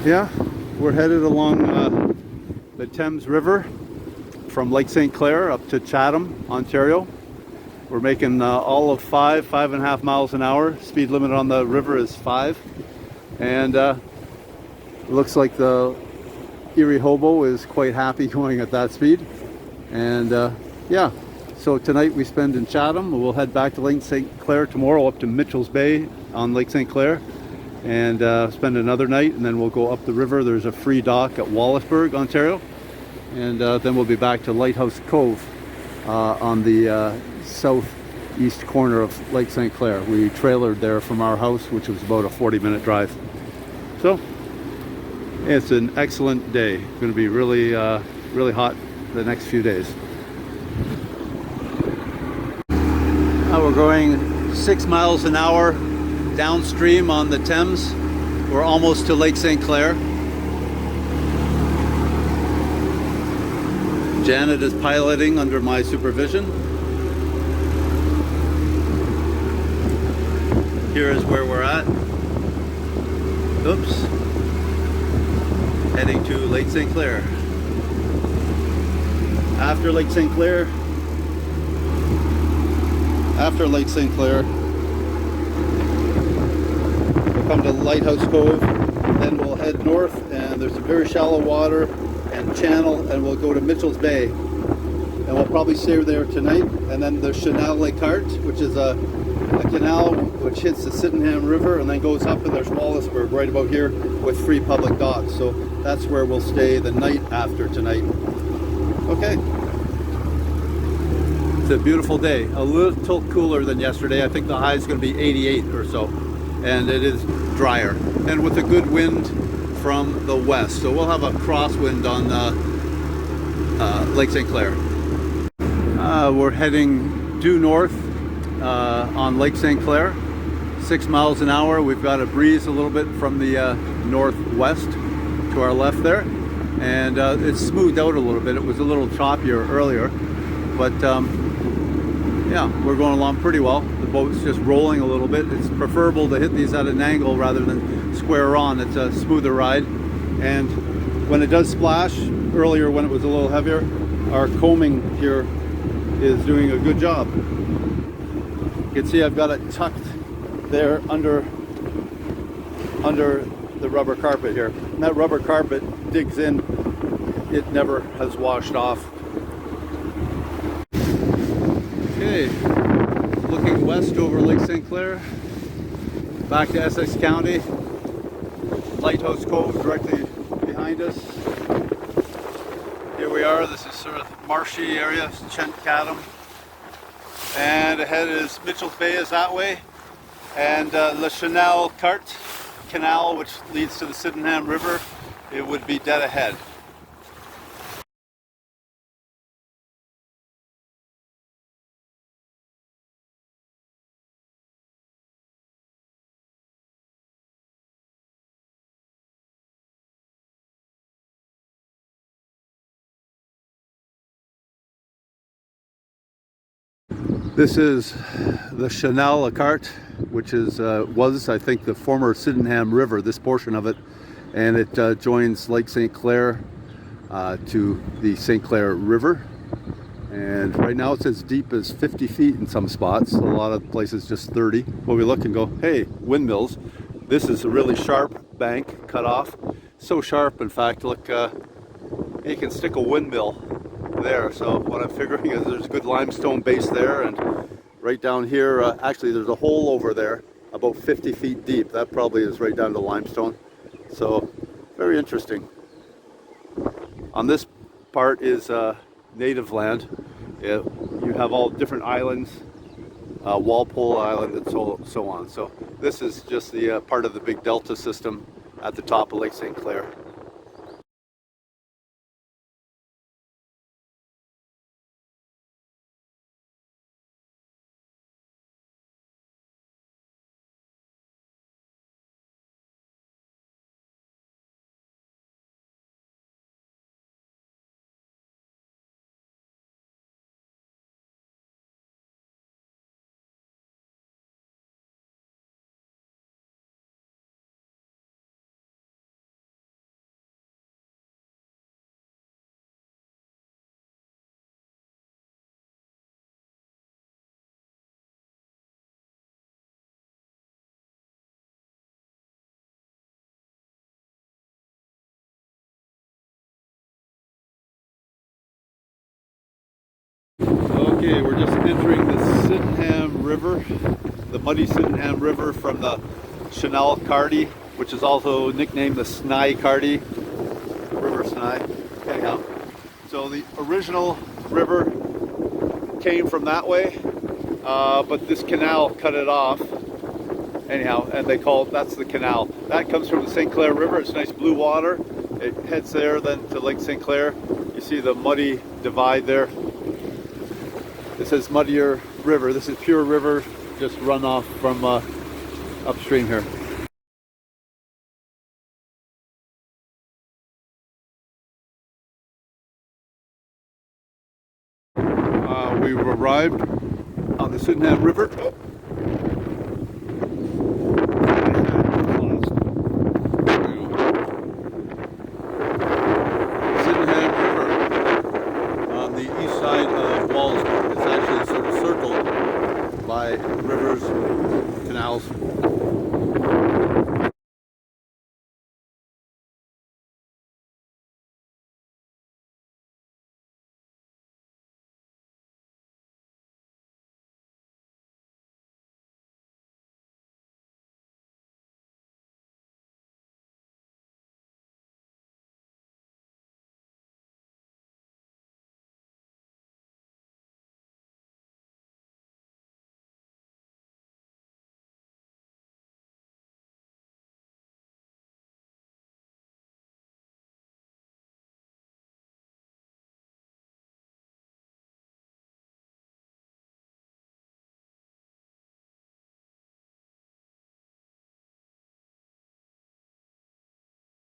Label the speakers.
Speaker 1: Yeah, we're headed along the Thames River from Lake St. Clair up to Chatham, Ontario. We're making all of 5.5 miles an hour. Speed limit on the river is 5. And it looks like the Erie Hobo is quite happy going at that speed. And yeah, so tonight we spend in Chatham. We'll head back to Lake St. Clair tomorrow up to Mitchell's Bay on Lake St. Clair and spend another night, and then we'll go up the river. There's a free dock at Wallaceburg, Ontario, and then we'll be back to Lighthouse Cove on the southeast corner of Lake St. Clair. We trailered there from our house, which was about a 40-minute drive. So it's an excellent day. It's going to be really really hot the next few days. Now we're going 6 miles an hour downstream on the Thames. We're almost to Lake St. Clair. Janet is piloting under my supervision. Here is where we're at. Oops. Heading to Lake St. Clair. After Lake St. Clair, we'll come to Lighthouse Cove, then we'll head north, and there's some very shallow water and channel, and we'll go to Mitchell's Bay, and we'll probably stay there tonight. And then there's Canal Les Cartes, which is a canal which hits the Sydenham River and then goes up, and there's Wallaceburg right about here with free public docks. So that's where we'll stay the night after tonight. Okay. It's a beautiful day. A little cooler than yesterday. I think the high is going to be 88 or so, and it is drier and with a good wind from the west. So we'll have a crosswind on Lake St. Clair. We're heading due north on Lake St. Clair, 6 miles an hour. We've got a breeze a little bit from the northwest to our left there, and it's smoothed out a little bit. It was a little choppier earlier, but yeah, we're going along pretty well. The boat's just rolling a little bit. It's preferable to hit these at an angle rather than square on. It's a smoother ride, and when it does splash, earlier when it was a little heavier, our combing here is doing a good job. You can see I've got it tucked there under the rubber carpet here. And that rubber carpet digs in. It never has washed off. Okay, looking west over Lake St. Clair, back to Essex County. Lighthouse Cove directly behind us. Here we are. This is sort of marshy area, Chent Chatham. And ahead is Mitchell's Bay is that way. And Le Canal Carte canal, which leads to the Sydenham River, it would be dead ahead. This is the Canal Les Cartes, which is was, I think, the former Sydenham River, this portion of it, and it joins Lake St. Clair to the St. Clair River. And right now it's as deep as 50 feet in some spots. A lot of places just 30. Well, we look and go, hey, windmills. This is a really sharp bank cut off. So sharp, in fact, look, you can stick a windmill there. So what I'm figuring is there's a good limestone base there, and right down here, actually there's a hole over there about 50 feet deep. That probably is right down to limestone. So very interesting. On this part is native land. You have all different islands, Walpole Island and so on. So this is just the part of the big delta system at the top of Lake St. Clair. Okay, we're just entering the Sydenham River, the muddy Sydenham River from the Chanel Carty, which is also nicknamed the Snye Carty, River Snye. Anyhow, so the original river came from that way, but this canal cut it off. Anyhow, and they call it, that's the canal. That comes from the St. Clair River. It's nice blue water. It heads there then to Lake St. Clair. You see the muddy divide there. It says Muddier River. This is pure river, just runoff from upstream here. We've arrived on the Sydenham River. Sydenham River on the east side of Wallsburg. It's actually sort of circled by rivers, canals.